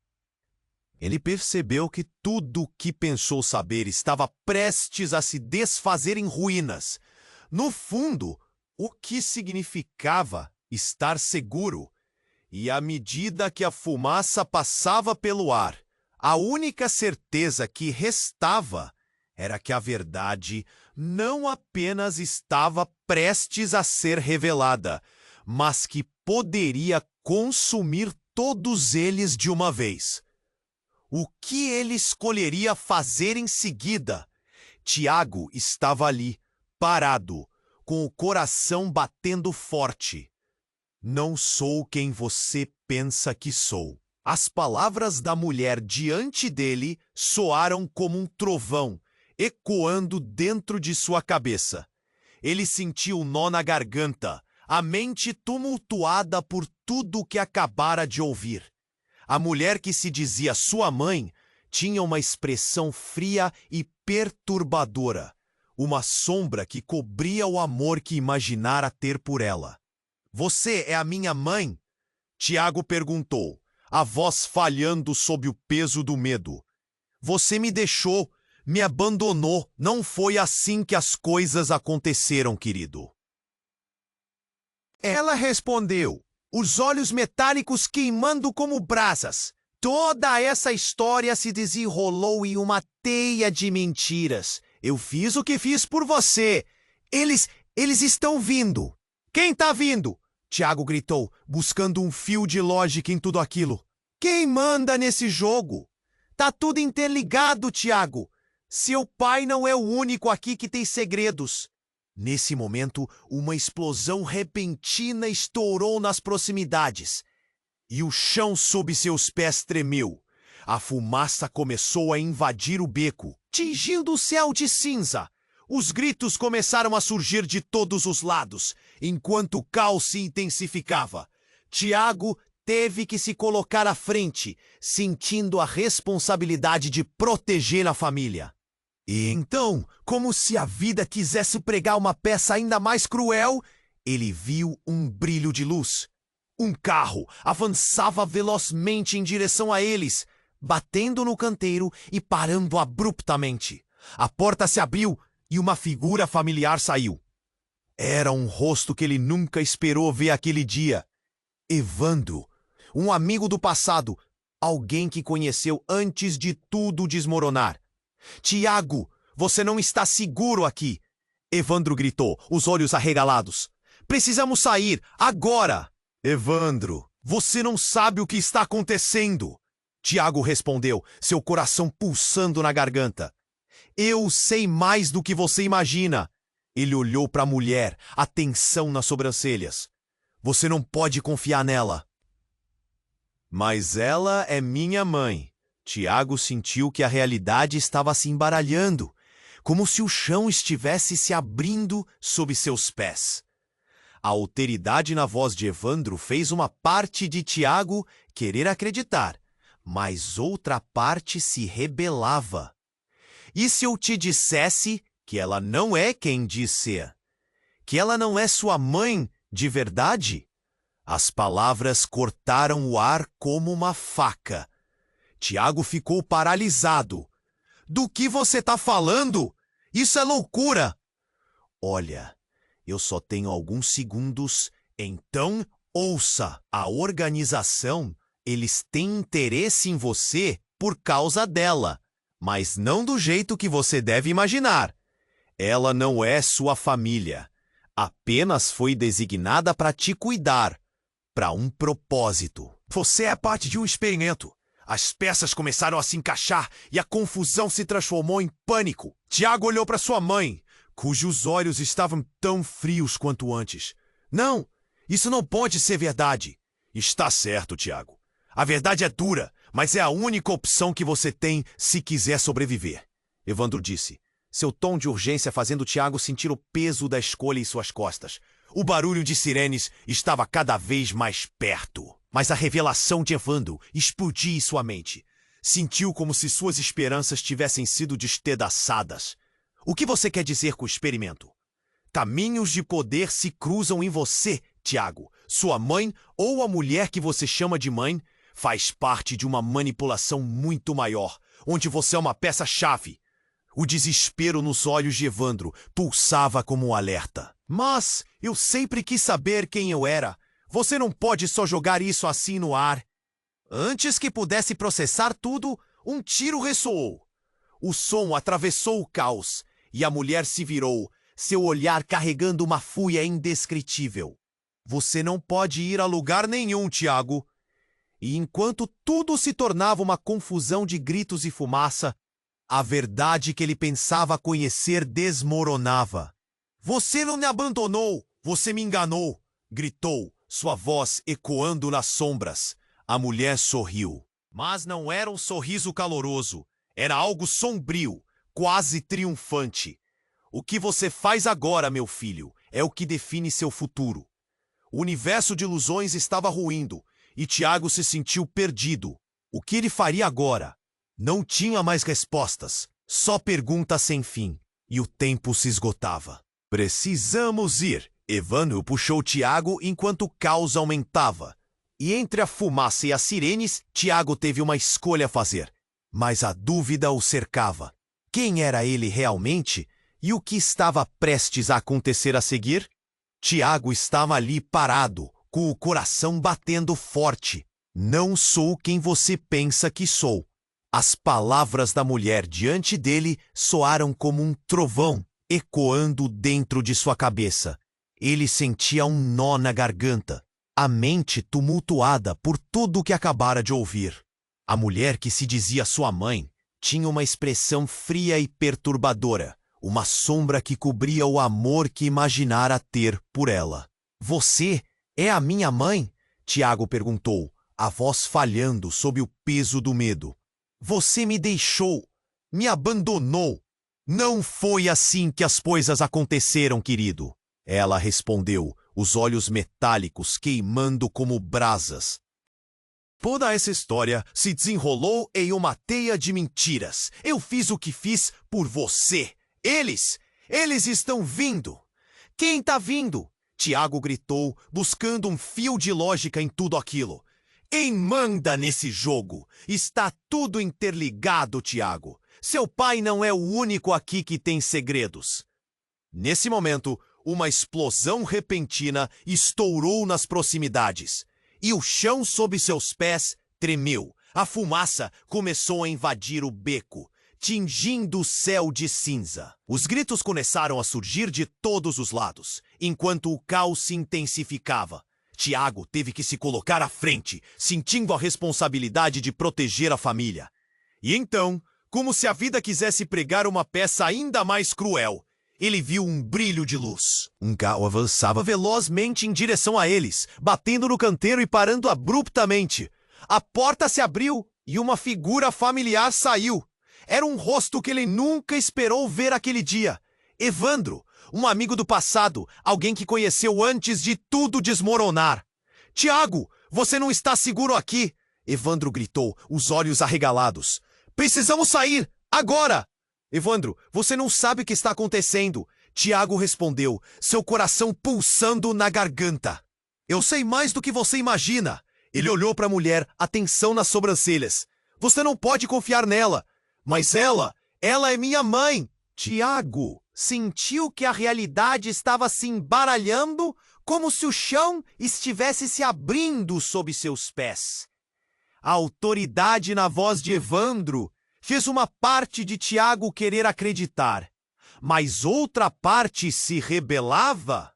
Ele percebeu que tudo o que pensou saber estava prestes a se desfazer em ruínas. No fundo, o que significava estar seguro? E à medida que a fumaça passava pelo ar, a única certeza que restava era que a verdade não apenas estava prestes a ser revelada, mas que poderia consumir todos eles de uma vez. O que ele escolheria fazer em seguida? Tiago estava ali, parado, com o coração batendo forte. "Não sou quem você pensa que sou." As palavras da mulher diante dele soaram como um trovão, ecoando dentro de sua cabeça. Ele sentiu um nó na garganta, a mente tumultuada por tudo o que acabara de ouvir. A mulher que se dizia sua mãe tinha uma expressão fria e perturbadora, uma sombra que cobria o amor que imaginara ter por ela. "Você é a minha mãe?" Tiago perguntou, a voz falhando sob o peso do medo. "Você me deixou, me abandonou. Não foi assim que as coisas aconteceram, querido." Ela respondeu, os olhos metálicos queimando como brasas. Toda essa história se desenrolou em uma teia de mentiras. Eu fiz o que fiz por você. Eles estão vindo. Quem tá vindo? Tiago gritou, buscando um fio de lógica em tudo aquilo. Quem manda nesse jogo? Tá tudo interligado, Tiago. Seu pai não é o único aqui que tem segredos. Nesse momento, uma explosão repentina estourou nas proximidades. E o chão sob seus pés tremeu. A fumaça começou a invadir o beco, tingindo o céu de cinza. Os gritos começaram a surgir de todos os lados, enquanto o caos se intensificava. Tiago teve que se colocar à frente, sentindo a responsabilidade de proteger a família. E então, como se a vida quisesse pregar uma peça ainda mais cruel, ele viu um brilho de luz. Um carro avançava velozmente em direção a eles, batendo no canteiro e parando abruptamente. A porta se abriu e uma figura familiar saiu. Era um rosto que ele nunca esperou ver aquele dia. Evandro, um amigo do passado, alguém que conheceu antes de tudo desmoronar. Tiago, você não está seguro aqui! Evandro gritou, os olhos arregalados. Precisamos sair, agora! Evandro, você não sabe o que está acontecendo! Tiago respondeu, seu coração pulsando na garganta. Eu sei mais do que você imagina. Ele olhou para a mulher, a tensão nas sobrancelhas. Você não pode confiar nela. Mas ela é minha mãe. Tiago sentiu que a realidade estava se embaralhando, como se o chão estivesse se abrindo sob seus pés. A alteridade na voz de Evandro fez uma parte de Tiago querer acreditar, mas outra parte se rebelava. E se eu te dissesse que ela não é quem diz ser? Que ela não é sua mãe de verdade? As palavras cortaram o ar como uma faca. Tiago ficou paralisado. Do que você está falando? Isso é loucura! Olha, eu só tenho alguns segundos, então ouça. A organização, eles têm interesse em você por causa dela, mas não do jeito que você deve imaginar. Ela não é sua família. Apenas foi designada para te cuidar, para um propósito. Você é parte de um experimento. As peças começaram a se encaixar e a confusão se transformou em pânico. Tiago olhou para sua mãe, cujos olhos estavam tão frios quanto antes. Não, isso não pode ser verdade. Está certo, Tiago. A verdade é dura, mas é a única opção que você tem se quiser sobreviver. Evandro disse, seu tom de urgência fazendo Tiago sentir o peso da escolha em suas costas. O barulho de sirenes estava cada vez mais perto. Mas a revelação de Evandro explodiu em sua mente. Sentiu como se suas esperanças tivessem sido despedaçadas. O que você quer dizer com o experimento? Caminhos de poder se cruzam em você, Tiago. Sua mãe, ou a mulher que você chama de mãe, faz parte de uma manipulação muito maior, onde você é uma peça-chave. O desespero nos olhos de Evandro pulsava como um alerta. Mas eu sempre quis saber quem eu era. Você não pode só jogar isso assim no ar. Antes que pudesse processar tudo, um tiro ressoou. O som atravessou o caos e a mulher se virou, seu olhar carregando uma fúria indescritível. Você não pode ir a lugar nenhum, Tiago. E enquanto tudo se tornava uma confusão de gritos e fumaça, a verdade que ele pensava conhecer desmoronava. Você não me abandonou, você me enganou, gritou, sua voz ecoando nas sombras. A mulher sorriu. Mas não era um sorriso caloroso. Era algo sombrio, quase triunfante. O que você faz agora, meu filho, é o que define seu futuro. O universo de ilusões estava ruindo, e Tiago se sentiu perdido. O que ele faria agora? Não tinha mais respostas, só perguntas sem fim, e o tempo se esgotava. Precisamos ir. Evandro puxou Tiago enquanto o caos aumentava. E entre a fumaça e as sirenes, Tiago teve uma escolha a fazer. Mas a dúvida o cercava. Quem era ele realmente? E o que estava prestes a acontecer a seguir? Tiago estava ali parado, com o coração batendo forte. Não sou quem você pensa que sou. As palavras da mulher diante dele soaram como um trovão, ecoando dentro de sua cabeça. Ele sentia um nó na garganta, a mente tumultuada por tudo o que acabara de ouvir. A mulher que se dizia sua mãe tinha uma expressão fria e perturbadora, uma sombra que cobria o amor que imaginara ter por ela. Você é a minha mãe? Tiago perguntou, a voz falhando sob o peso do medo. Você me deixou, me abandonou. Não foi assim que as coisas aconteceram, querido. Ela respondeu, os olhos metálicos queimando como brasas. Toda essa história se desenrolou em uma teia de mentiras. Eu fiz o que fiz por você. Eles estão vindo. Quem tá vindo? Tiago gritou, buscando um fio de lógica em tudo aquilo. Quem manda nesse jogo? Está tudo interligado, Tiago. Seu pai não é o único aqui que tem segredos. Nesse momento, uma explosão repentina estourou nas proximidades. E o chão sob seus pés tremeu. A fumaça começou a invadir o beco, tingindo o céu de cinza. Os gritos começaram a surgir de todos os lados, enquanto o caos se intensificava. Tiago teve que se colocar à frente, sentindo a responsabilidade de proteger a família. E então, como se a vida quisesse pregar uma peça ainda mais cruel, ele viu um brilho de luz. Um carro avançava velozmente em direção a eles, batendo no canteiro e parando abruptamente. A porta se abriu e uma figura familiar saiu. Era um rosto que ele nunca esperou ver aquele dia. Evandro, um amigo do passado, alguém que conheceu antes de tudo desmoronar. Tiago, você não está seguro aqui! Evandro gritou, os olhos arregalados. Precisamos sair! Agora! Evandro, você não sabe o que está acontecendo. Tiago respondeu, seu coração pulsando na garganta. Eu sei mais do que você imagina. Ele olhou para a mulher, a tensão nas sobrancelhas. Você não pode confiar nela. Mas ela é minha mãe. Tiago sentiu que a realidade estava se embaralhando como se o chão estivesse se abrindo sob seus pés. A autoridade na voz de Evandro fez uma parte de Tiago querer acreditar, mas outra parte se rebelava.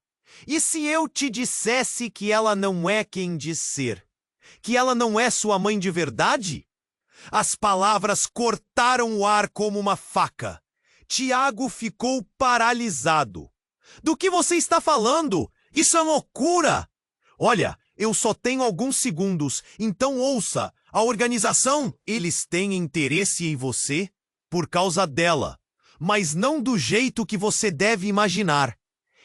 E se eu te dissesse que ela não é quem diz ser? Que ela não é sua mãe de verdade? As palavras cortaram o ar como uma faca. Tiago ficou paralisado. Do que você está falando? Isso é loucura! Olha, eu só tenho alguns segundos, então ouça. A organização, eles têm interesse em você por causa dela, mas não do jeito que você deve imaginar.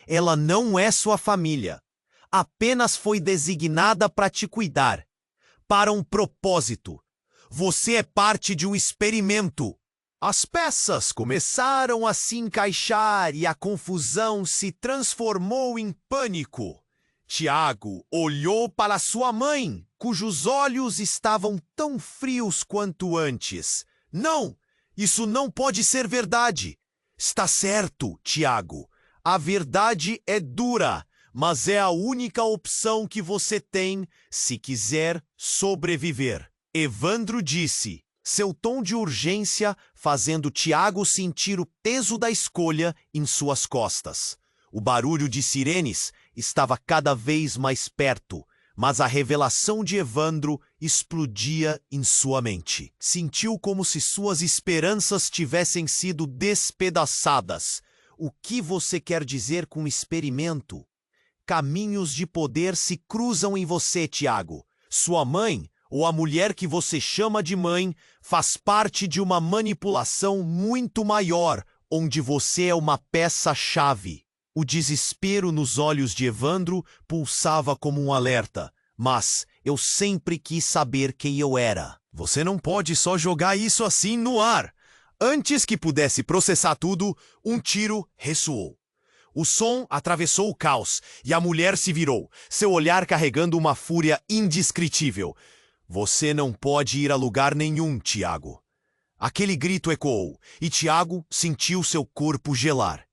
Ela não é sua família. Apenas foi designada para te cuidar, para um propósito. Você é parte de um experimento. As peças começaram a se encaixar e a confusão se transformou em pânico. Tiago olhou para sua mãe, cujos olhos estavam tão frios quanto antes. Não, isso não pode ser verdade. Está certo, Tiago. A verdade é dura, mas é a única opção que você tem se quiser sobreviver. Evandro disse, seu tom de urgência fazendo Tiago sentir o peso da escolha em suas costas. O barulho de sirenes estava cada vez mais perto, mas a revelação de Evandro explodia em sua mente. Sentiu como se suas esperanças tivessem sido despedaçadas. O que você quer dizer com experimento? Caminhos de poder se cruzam em você, Tiago. Sua mãe, ou a mulher que você chama de mãe, faz parte de uma manipulação muito maior, onde você é uma peça-chave. O desespero nos olhos de Evandro pulsava como um alerta. Mas eu sempre quis saber quem eu era. Você não pode só jogar isso assim no ar. Antes que pudesse processar tudo, um tiro ressoou. O som atravessou o caos e a mulher se virou, seu olhar carregando uma fúria indescritível. Você não pode ir a lugar nenhum, Tiago. Aquele grito ecoou e Tiago sentiu seu corpo gelar.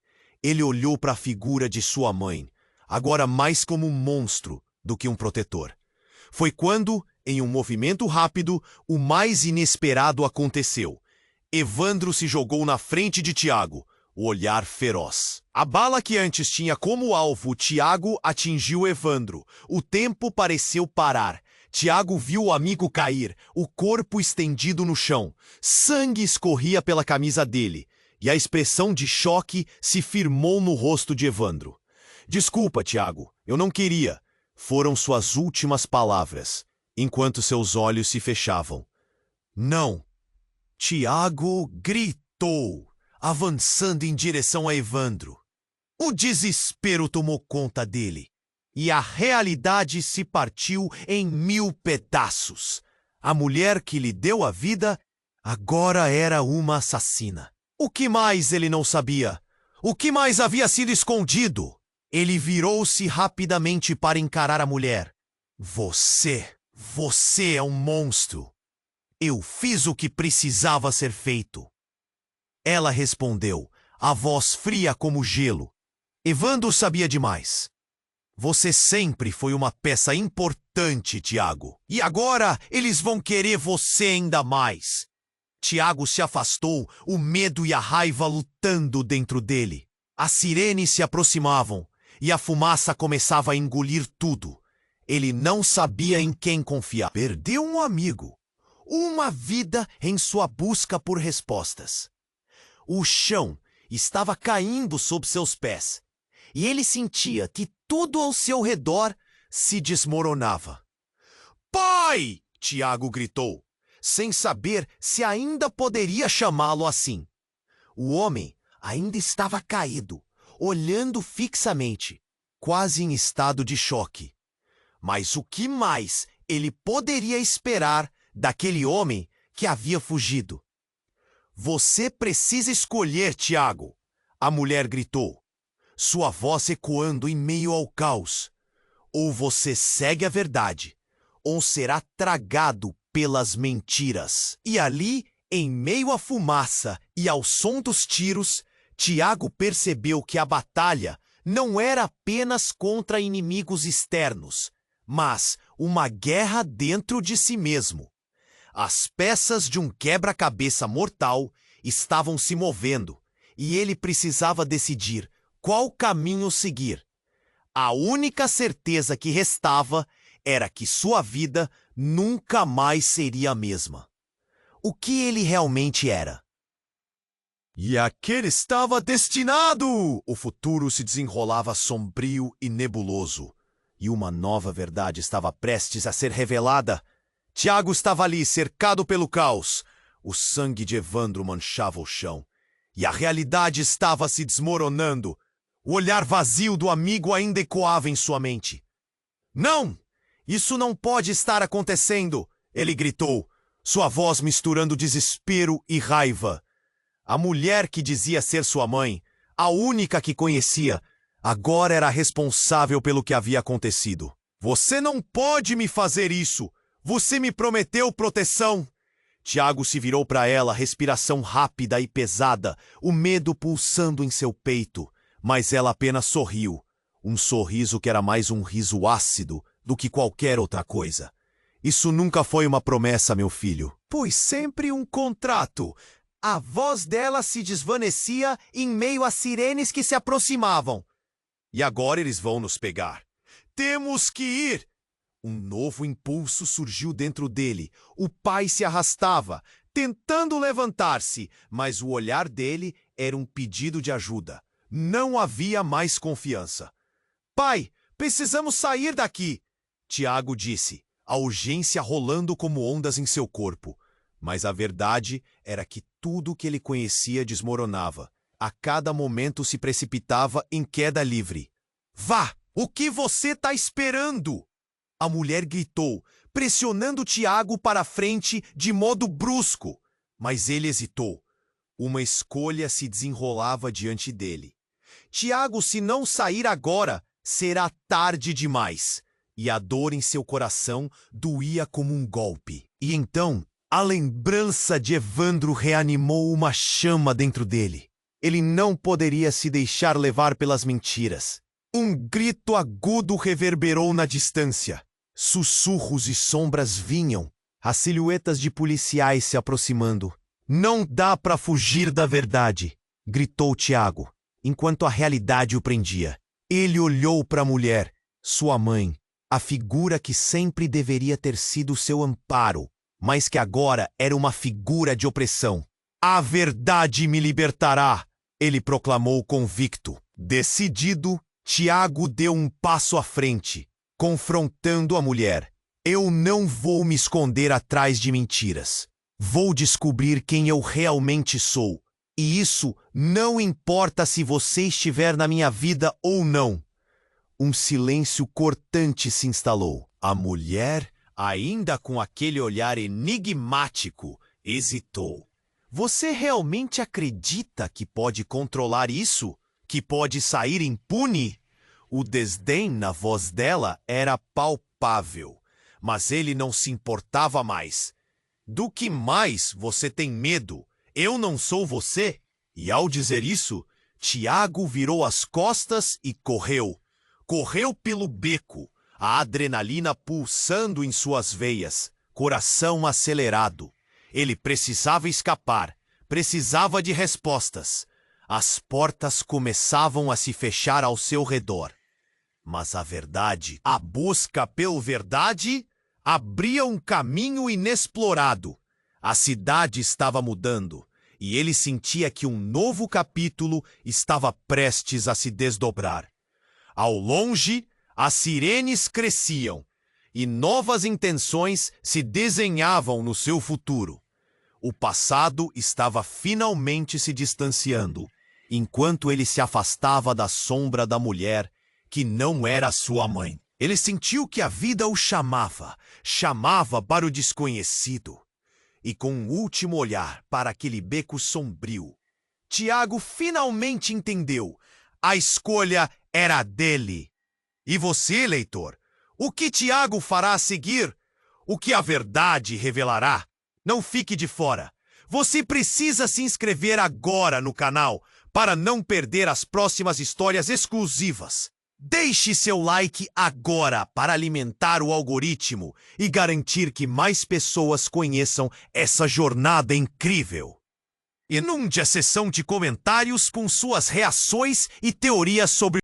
Ele olhou para a figura de sua mãe, agora mais como um monstro do que um protetor. Foi quando Em um movimento rápido, o mais inesperado aconteceu. Evandro se jogou na frente de Tiago, o olhar feroz. A bala que antes tinha como alvo Tiago atingiu Evandro. O tempo pareceu parar. Tiago viu o amigo cair, o corpo estendido no chão. Sangue escorria pela camisa dele, e a expressão de choque se firmou no rosto de Evandro. Desculpa, Tiago, eu não queria. Foram suas últimas palavras, enquanto seus olhos se fechavam. Não! Tiago gritou, avançando em direção a Evandro. O desespero tomou conta dele, e a realidade se partiu em 1000 pedaços. A mulher que lhe deu a vida agora era uma assassina. O que mais ele não sabia? O que mais havia sido escondido? Ele virou-se rapidamente para encarar a mulher. Você é um monstro. Eu fiz o que precisava ser feito. Ela respondeu, a voz fria como gelo. Evandro sabia demais. Você sempre foi uma peça importante, Tiago. E agora eles vão querer você ainda mais. Tiago se afastou, o medo e a raiva lutando dentro dele. As sirenes se aproximavam e a fumaça começava a engolir tudo. Ele não sabia em quem confiar. Perdeu um amigo. Uma vida em sua busca por respostas. O chão estava caindo sob seus pés, e ele sentia que tudo ao seu redor se desmoronava. Pai! Tiago gritou, sem saber se ainda poderia chamá-lo assim. O homem ainda estava caído, olhando fixamente, quase em estado de choque. Mas o que mais ele poderia esperar daquele homem que havia fugido? Você precisa escolher, Tiago, a mulher gritou, sua voz ecoando em meio ao caos. Ou você segue a verdade, ou será tragado pelas mentiras. E ali, em meio à fumaça e ao som dos tiros, Tiago percebeu que a batalha não era apenas contra inimigos externos, mas uma guerra dentro de si mesmo. As peças de um quebra-cabeça mortal estavam se movendo, e ele precisava decidir qual caminho seguir. A única certeza que restava era que sua vida nunca mais seria a mesma. O que ele realmente era? E aquele estava destinado! O futuro se desenrolava sombrio e nebuloso, e uma nova verdade estava prestes a ser revelada. Tiago estava ali, cercado pelo caos. O sangue de Evandro manchava o chão, e a realidade estava se desmoronando. O olhar vazio do amigo ainda ecoava em sua mente. Não! Isso não pode estar acontecendo! Ele gritou, sua voz misturando desespero e raiva. A mulher que dizia ser sua mãe, a única que conhecia, agora era responsável pelo que havia acontecido. Você não pode me fazer isso! Você me prometeu proteção! Tiago se virou para ela, respiração rápida e pesada, o medo pulsando em seu peito. Mas ela apenas sorriu. Um sorriso que era mais um riso ácido do que qualquer outra coisa. Isso nunca foi uma promessa, meu filho. Pois sempre um contrato. A voz dela se desvanecia em meio às sirenes que se aproximavam. E agora eles vão nos pegar. Temos que ir! Um novo impulso surgiu dentro dele. O pai se arrastava, tentando levantar-se, mas o olhar dele era um pedido de ajuda. Não havia mais confiança. Pai, precisamos sair daqui! Tiago disse, a urgência rolando como ondas em seu corpo. Mas a verdade era que tudo que ele conhecia desmoronava. A cada momento se precipitava em queda livre. Vá! O que você está esperando? A mulher gritou, pressionando Tiago para a frente de modo brusco. Mas ele hesitou. Uma escolha se desenrolava diante dele. Tiago, se não sair agora, será tarde demais. E a dor em seu coração doía como um golpe. E então, a lembrança de Evandro reanimou uma chama dentro dele. Ele não poderia se deixar levar pelas mentiras. Um grito agudo reverberou na distância. Sussurros e sombras vinham, as silhuetas de policiais se aproximando. Não dá para fugir da verdade, gritou Tiago, enquanto a realidade o prendia. Ele olhou para a mulher, sua mãe, a figura que sempre deveria ter sido seu amparo, mas que agora era uma figura de opressão. A verdade me libertará, ele proclamou convicto. Decidido, Tiago deu um passo à frente, confrontando a mulher. Eu não vou me esconder atrás de mentiras. Vou descobrir quem eu realmente sou. E isso não importa se você estiver na minha vida ou não. Um silêncio cortante se instalou. A mulher, ainda com aquele olhar enigmático, hesitou. Você realmente acredita que pode controlar isso? Que pode sair impune? O desdém na voz dela era palpável, mas ele não se importava mais. Do que mais você tem medo? Eu não sou você? E ao dizer isso, Tiago virou as costas e correu. Correu pelo beco, a adrenalina pulsando em suas veias, coração acelerado. Ele precisava escapar, precisava de respostas. As portas começavam a se fechar ao seu redor. Mas a verdade, a busca pela verdade, abria um caminho inexplorado. A cidade estava mudando, e ele sentia que um novo capítulo estava prestes a se desdobrar. Ao longe, as sirenes cresciam, e novas intenções se desenhavam no seu futuro. O passado estava finalmente se distanciando, enquanto ele se afastava da sombra da mulher que não era sua mãe. Ele sentiu que a vida o chamava para o desconhecido. E com um último olhar para aquele beco sombrio, Tiago finalmente entendeu. A escolha era dele. E você, leitor? O que Tiago fará a seguir? O que a verdade revelará? Não fique de fora. Você precisa se inscrever agora no canal para não perder as próximas histórias exclusivas. Deixe seu like agora para alimentar o algoritmo e garantir que mais pessoas conheçam essa jornada incrível. Inunde a seção de comentários com suas reações e teorias sobre